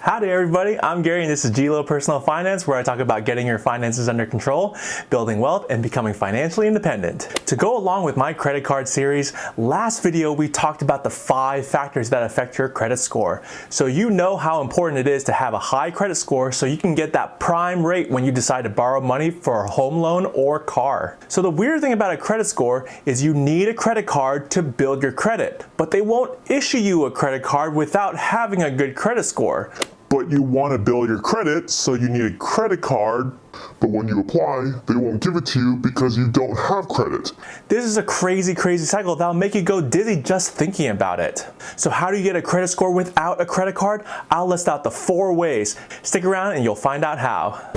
Howdy everybody, I'm Gary and this is GLoPersonalFinance, where I talk about getting your finances under control, building wealth, and becoming financially independent. To go along with my credit card series, last video we talked about the 5 factors that affect your credit score. So you know how important it is to have a high credit score so you can get that prime rate when you decide to borrow money for a home loan or car. So the weird thing about a credit score is you need a credit card to build your credit, but they won't issue you a credit card without having a good credit score. But you want to build your credit, so you need a credit card, but when you apply, they won't give it to you because you don't have credit. This is a crazy cycle that'll make you go dizzy just thinking about it. So how do you get a credit score without a credit card? I'll list out the 4 ways. Stick around and you'll find out how.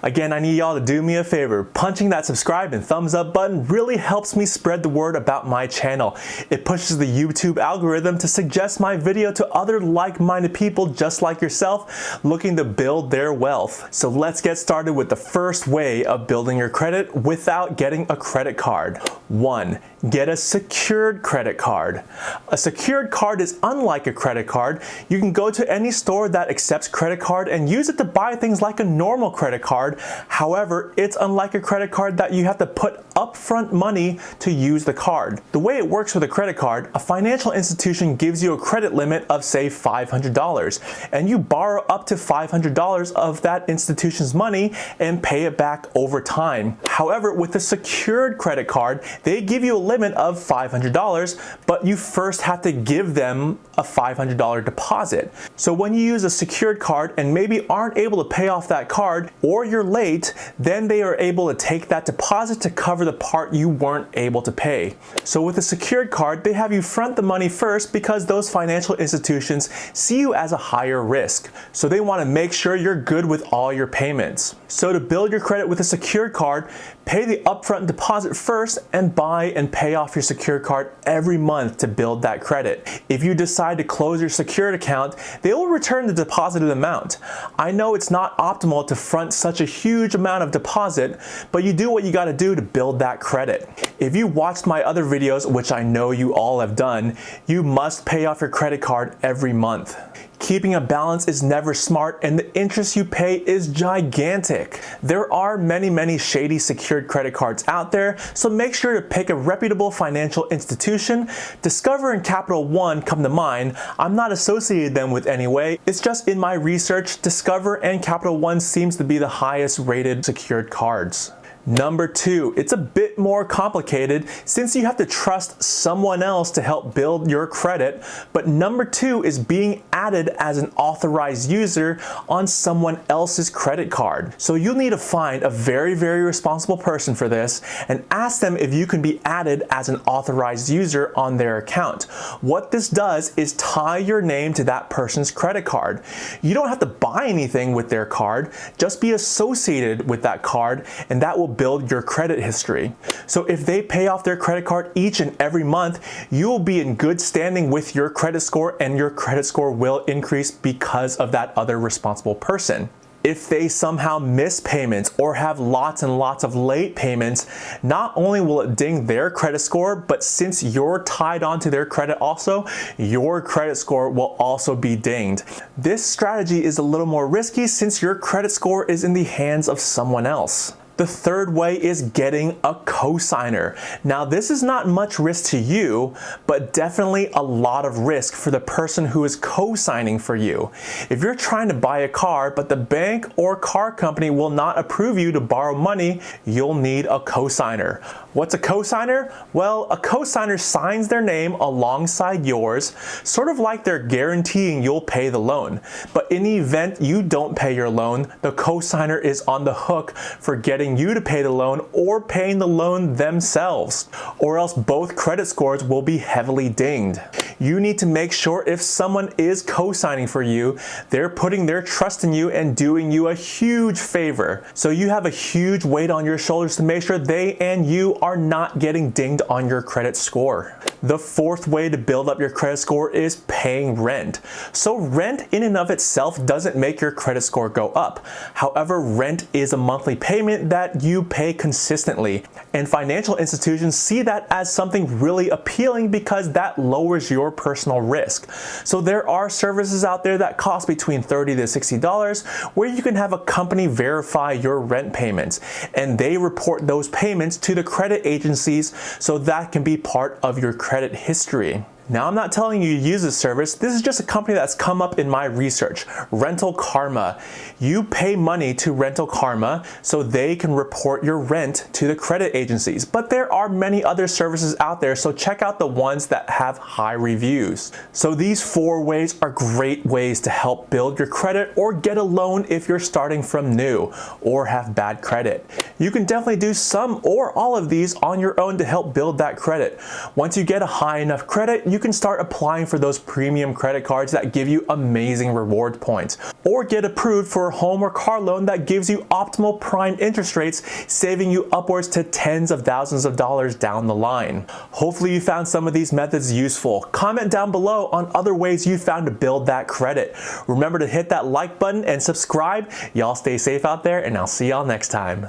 Again, I need y'all to do me a favor. Punching that subscribe and thumbs up button really helps me spread the word about my channel. It pushes the YouTube algorithm to suggest my video to other like-minded people just like yourself looking to build their wealth. So let's get started with the first way of building your credit without getting a credit card. 1. Get a secured credit card. A secured card is unlike a credit card. You can go to any store that accepts credit card and use it to buy things like a normal credit card. However, it's unlike a credit card that you have to put upfront money to use the card. The way it works with a credit card, a financial institution gives you a credit limit of say $500, and you borrow up to $500 of that institution's money and pay it back over time. However, with a secured credit card, they give you a limit of $500, but you first have to give them a $500 deposit. So when you use a secured card and maybe aren't able to pay off that card, or you're late, then they are able to take that deposit to cover the part you weren't able to pay. So with a secured card, they have you front the money first because those financial institutions see you as a higher risk. So they want to make sure you're good with all your payments. So to build your credit with a secured card, pay the upfront deposit first and buy and pay off your secured card every month to build that credit. If you decide to close your secured account, they will return the deposited amount. I know it's not optimal to front such a huge amount of deposit, but you do what you got to do to build that credit. If you watched my other videos, which I know you all have done, you must pay off your credit card every month. Keeping a balance is never smart, and the interest you pay is gigantic. There are many shady secured credit cards out there, so make sure to pick a reputable financial institution. Discover and Capital One come to mind. I'm not associated them with any way. It's just in my research, Discover and Capital One seems to be the highest rated secured cards. Number 2, it's a bit more complicated since you have to trust someone else to help build your credit, but number 2 is being added as an authorized user on someone else's credit card. So you'll need to find a very responsible person for this and ask them if you can be added as an authorized user on their account. What this does is tie your name to that person's credit card. You don't have to buy anything with their card, just be associated with that card, and that will build your credit history. So if they pay off their credit card each and every month, you will be in good standing with your credit score, and your credit score will increase because of that other responsible person. If they somehow miss payments or have lots and lots of late payments, not only will it ding their credit score, but since you're tied onto their credit also, your credit score will also be dinged. This strategy is a little more risky since your credit score is in the hands of someone else. The third way is getting a cosigner. Now this is not much risk to you, but definitely a lot of risk for the person who is co-signing for you. If you're trying to buy a car, but the bank or car company will not approve you to borrow money, you'll need a cosigner. What's a cosigner? Well, a cosigner signs their name alongside yours, sort of like they're guaranteeing you'll pay the loan. But in the event you don't pay your loan, the cosigner is on the hook for getting you to pay the loan or paying the loan themselves, or else both credit scores will be heavily dinged. You need to make sure if someone is co-signing for you, they're putting their trust in you and doing you a huge favor. So you have a huge weight on your shoulders to make sure they and you are not getting dinged on your credit score. The fourth way to build up your credit score is paying rent. So rent in and of itself doesn't make your credit score go up. However, rent is a monthly payment that you pay consistently, and financial institutions see that as something really appealing because that lowers your personal risk. So there are services out there that cost between $30 to $60 where you can have a company verify your rent payments, and they report those payments to the credit agencies so that can be part of your credit history. Now, I'm not telling you to use this service. This is just a company that's come up in my research, Rental Karma. You pay money to Rental Karma so they can report your rent to the credit agencies. But there are many other services out there, so check out the ones that have high reviews. So these 4 ways are great ways to help build your credit or get a loan if you're starting from new or have bad credit. You can definitely do some or all of these on your own to help build that credit. Once you get a high enough credit, you can start applying for those premium credit cards that give you amazing reward points, or get approved for a home or car loan that gives you optimal prime interest rates, saving you upwards to tens of thousands of dollars down the line. Hopefully you found some of these methods useful. Comment down below on other ways you found to build that credit. Remember to hit that like button and subscribe. Y'all stay safe out there, and I'll see y'all next time.